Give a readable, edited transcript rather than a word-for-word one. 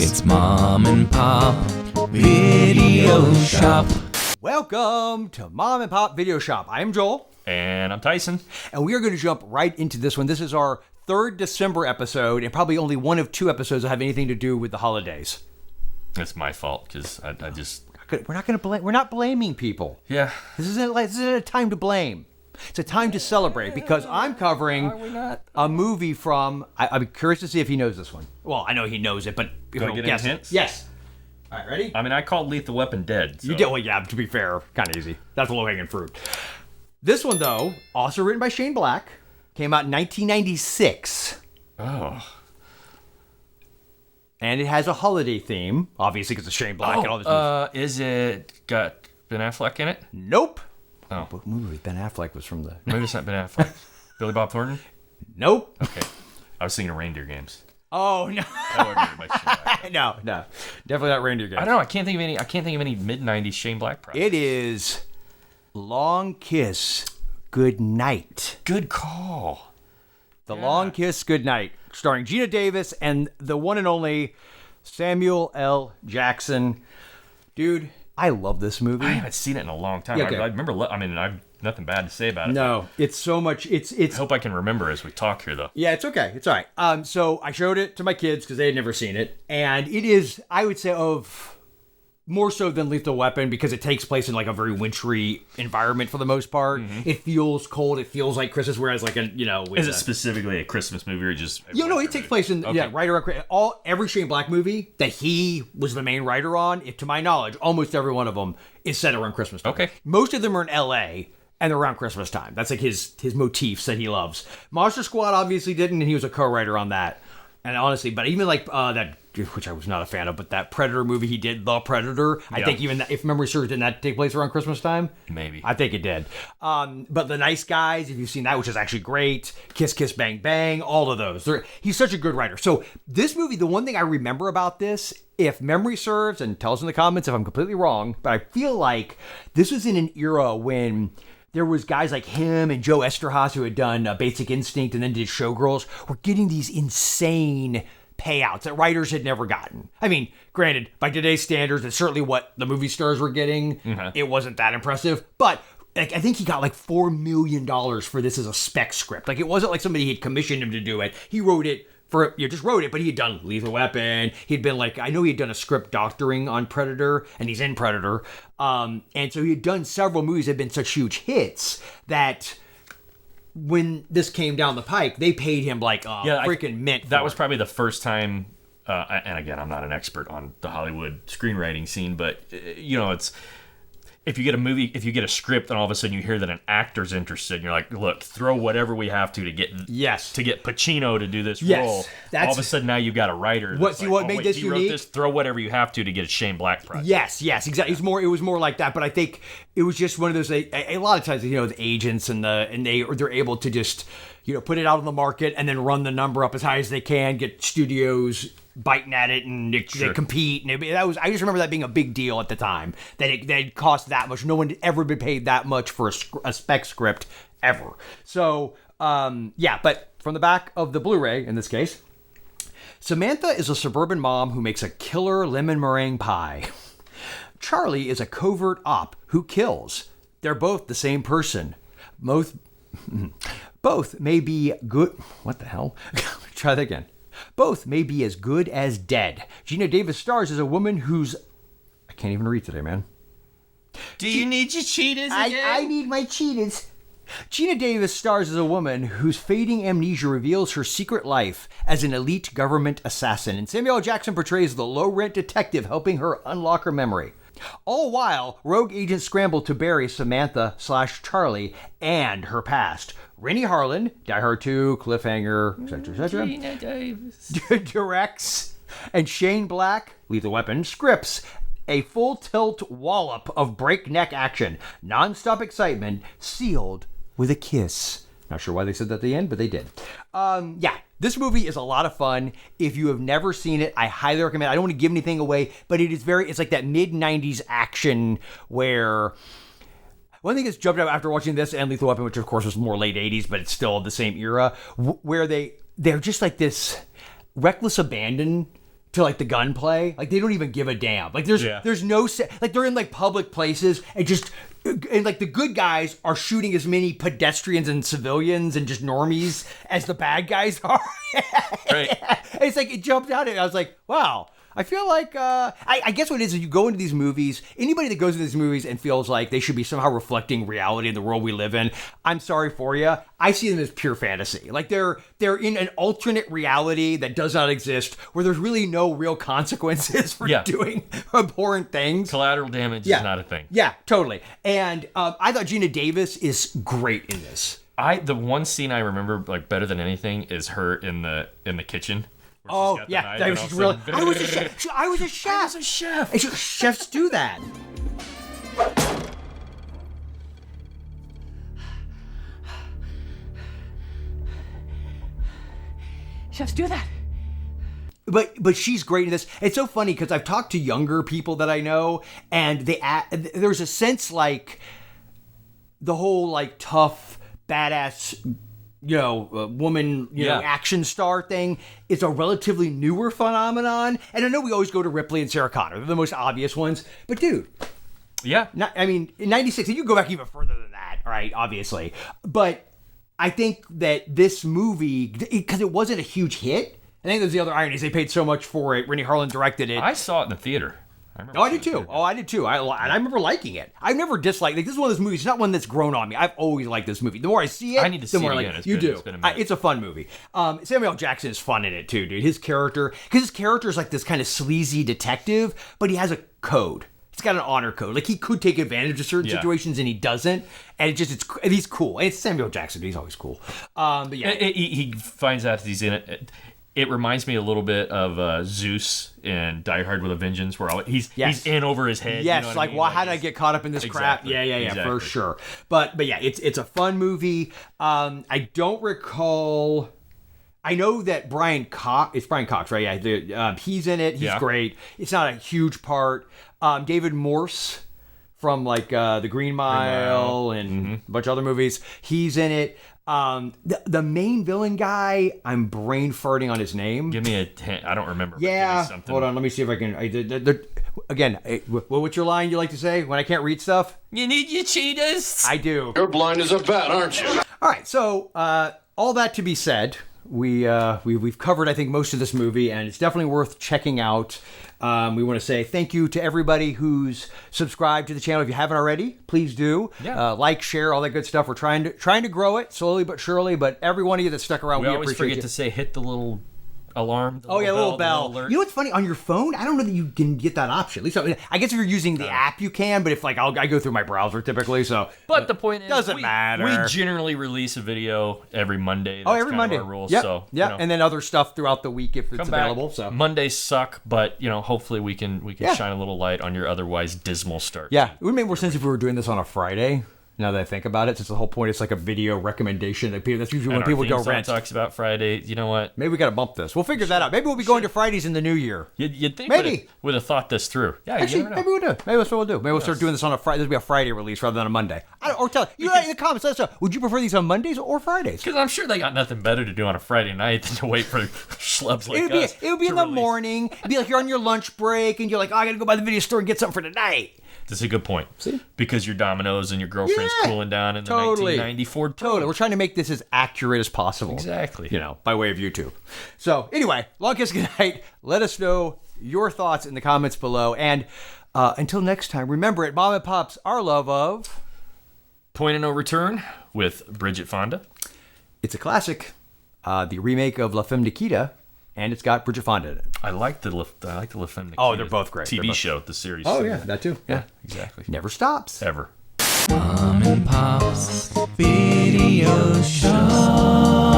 It's Mom and Pop Video Shop. Welcome to Mom and Pop Video Shop. I am Joel. And I'm Tyson. And we are going to jump right into this one. This is our third December episode, and probably only one of two episodes that have anything to do with the holidays. It's my fault, because I just... We're not going to blame. We're not blaming people. Yeah. This isn't a time to blame. It's a time to celebrate, because I'm covering a movie from... I'd be curious to see if he knows this one. Well, I know he knows it, but if Do you I don't get guess any it. hints? Yes. All right, ready? I mean, I called Lethal Weapon dead. So. You did. Well, yeah, to be fair, kind of easy. That's low-hanging fruit. This one, though, also written by Shane Black, came out in 1996. Oh. And it has a holiday theme, obviously, because it's Shane Black and all this movies. Is it got Ben Affleck in it? Nope. Oh. What movie with Ben Affleck was from the... Maybe it's not Ben Affleck. Billy Bob Thornton? Nope. Okay. I was thinking of Reindeer Games. Oh, no. That wasn't written by Shane Black. No. Definitely not Reindeer Games. I don't know. I can't think of any mid-90s Shane Black projects. It is Long Kiss Goodnight. Good call. The Long Kiss Goodnight, starring Geena Davis and the one and only Samuel L. Jackson. Dude, I love this movie. I haven't seen it in a long time. Yeah, okay. I remember... I've nothing bad to say about it. No, it's so much... It's. I hope I can remember as we talk here, though. Yeah, it's okay. It's all right. So I showed it to my kids because they had never seen it. And it is, I would say, of more so than Lethal Weapon, because it takes place in like a very wintry environment for the most part. Mm-hmm. It feels cold. It feels like Christmas, whereas like, is it specifically a Christmas movie or just... it takes place in, right around, every Shane Black movie that he was the main writer on, to my knowledge, almost every one of them is set around Christmas time. Okay. Most of them are in L.A., and around Christmas time. That's like his motifs that he loves. Monster Squad obviously didn't, and he was a co-writer on that. And honestly, but even like that, which I was not a fan of, but that Predator movie he did, The Predator, I think even that, if memory serves, didn't that take place around Christmas time? Maybe. I think it did. But The Nice Guys, if you've seen that, which is actually great. Kiss Kiss Bang Bang, all of those. He's such a good writer. So this movie, the one thing I remember about this, if memory serves, and tell us in the comments if I'm completely wrong, but I feel like this was in an era when... there was guys like him and Joe Esterhaas who had done Basic Instinct and then did Showgirls, were getting these insane payouts that writers had never gotten. I mean, granted, by today's standards, it's certainly what the movie stars were getting. Mm-hmm. It wasn't that impressive, but like, I think he got like $4 million for this as a spec script. Like, it wasn't like somebody had commissioned him to do it. He wrote it. Just wrote it, but he had done Lethal Weapon. He'd been like, I know he had done a script doctoring on Predator, and he's in Predator. And so he had done several movies that had been such huge hits that when this came down the pike, they paid him like freaking mint. That was probably the first time, and again, I'm not an expert on the Hollywood screenwriting scene, but, it's... If you get a script, and all of a sudden you hear that an actor's interested, and you're like, look, throw whatever we have to get Pacino to do this role. All of a sudden now you've got a writer. What made this unique? Wrote this, throw whatever you have to get a Shane Black project. Yes, exactly. It was more like that, but I think it was just one of those. A lot of times, the agents and they're able to just put it out on the market and then run the number up as high as they can, get studios biting at it, and they compete. And I just remember that being a big deal at the time, that it cost that much. No one had ever been paid that much for a spec script ever. So but from the back of the Blu-ray in this case, Samantha is a suburban mom who makes a killer lemon meringue pie. Charlie is a covert op who kills. They're both the same person. Both may be good. What the hell? Try that again. Both may be as good as dead. Geena Davis stars as a woman who's... I can't even read today, man. Do you need your Cheetos again? I need my Cheetos. Geena Davis stars as a woman whose fading amnesia reveals her secret life as an elite government assassin, and Samuel L. Jackson portrays the low-rent detective helping her unlock her memory. All while, rogue agents scramble to bury Samantha/Charlie and her past. Renny Harlin, Die Hard 2, Cliffhanger, etc., Geena Davis. directs, and Shane Black, Lethal Weapon, scripts a full-tilt wallop of breakneck action, non-stop excitement, sealed with a kiss. Not sure why they said that at the end, but they did. This movie is a lot of fun. If you have never seen it, I highly recommend it. I don't want to give anything away, but it's like that mid-90s action where... One thing that's jumped out after watching this and Lethal Weapon, which of course was more late 80s, but it's still the same era, where they're just like this reckless abandon to like the gunplay. Like they don't even give a damn. Like there's no like they're in like public places and like the good guys are shooting as many pedestrians and civilians and just normies as the bad guys are. Right. It's like it jumped out at me. I was like, wow. I feel like, I guess what it is you go into these movies, anybody that goes into these movies and feels like they should be somehow reflecting reality in the world we live in, I'm sorry for you. I see them as pure fantasy. Like they're in an alternate reality that does not exist, where there's really no real consequences for doing abhorrent things. Collateral damage is not a thing. Yeah, totally. And I thought Geena Davis is great in this. The one scene I remember like better than anything is her in the kitchen. Oh yeah, that was really. I was a chef. I was a chef. Chefs do that. Chefs do that. But she's great in this. It's so funny because I've talked to younger people that I know, and there's a sense like the whole like tough badass. Woman, action star thing is a relatively newer phenomenon. And I know we always go to Ripley and Sarah Connor. They're the most obvious ones. But dude. Yeah. In 96, and you can go back even further than that, right? Obviously. But I think that this movie, because it wasn't a huge hit, I think there's the other ironies. They paid so much for it. Renny Harlin directed it. I saw it in the theater. I did too. I remember liking it. I've never disliked it. This is one of those movies. It's not one that's grown on me. I've always liked this movie. The more I see it, I need to see it again. It's a fun movie. Samuel L. Jackson is fun in it too, dude. His character is like this kind of sleazy detective, but he has a code. He's got an honor code. Like he could take advantage of certain situations and he doesn't. And he's cool. And it's Samuel L. Jackson. But he's always cool. But yeah, he finds out that he's in it. It reminds me a little bit of Zeus in Die Hard with a Vengeance, where he's in over his head. Yes, you know like, how did I get caught up in this crap? Yeah, exactly. For sure. But yeah, it's a fun movie. I don't recall. I know that it's Brian Cox, right? Yeah, he's in it. He's great. It's not a huge part. David Morse from like the Green Mile and a bunch of other movies. He's in it. The main villain guy, I'm brain farting on his name. Give me a hint. I don't remember. Yeah. Hold on. Let me see if I can. Again, what's your line you like to say when I can't read stuff? You need your cheetahs. I do. You're blind as a bat, aren't you? All right. So, all that to be said, we've covered, I think, most of this movie, and it's definitely worth checking out. We want to say thank you to everybody who's subscribed to the channel. If you haven't already, please do. Yeah. Like, share, all that good stuff. We're trying to grow it slowly but surely. But every one of you that stuck around, we always appreciate forget to say hit the little alarm. Little bell. You know what's funny? On your phone, I don't know that you can get that option. At least I guess if you're using the app, you can. But if I go through my browser typically, so. But the point is, doesn't matter. We generally release a video every Monday. That's every Monday. Our rules. Yep. So and then other stuff throughout the week if it's available. So Mondays suck, but hopefully we can shine a little light on your otherwise dismal start. Yeah, it would make more sense if we were doing this on a Friday. Now that I think about it, since the whole point is like a video recommendation. That's usually when people go rent. Talks about Friday. You know what? Maybe we got to bump this. We'll figure that out. Maybe we'll be going to Fridays in the new year. You'd think maybe would have thought this through. Yeah, actually, maybe we'll do. Maybe that's what we'll do. Maybe we'll start doing this on a Friday. This will be a Friday release rather than a Monday. Or tell you in the comments. Let us know. Would you prefer these on Mondays or Fridays? Because I'm sure they got nothing better to do on a Friday night than to wait for schlubs like us. It would be in the morning. It'd be like you're on your lunch break and you're like, I got to go by the video store and get something for tonight. That's a good point. See? Because your Domino's and your girlfriend's cooling down in the 1994 Totally. We're trying to make this as accurate as possible. Exactly. By way of YouTube. So, anyway, Long Kiss Goodnight. Let us know your thoughts in the comments below. And until next time, remember at Mom and Pop's, our love of... Point of No Return with Bridget Fonda. It's a classic. The remake of La Femme Nikita. And it's got Bridget Fonda in it. I like the La Femme Nikita. Oh, they're both great. TV show, the series. Oh, yeah, that too. Yeah, exactly. Never stops. Ever. Mom and Pop's Video Show.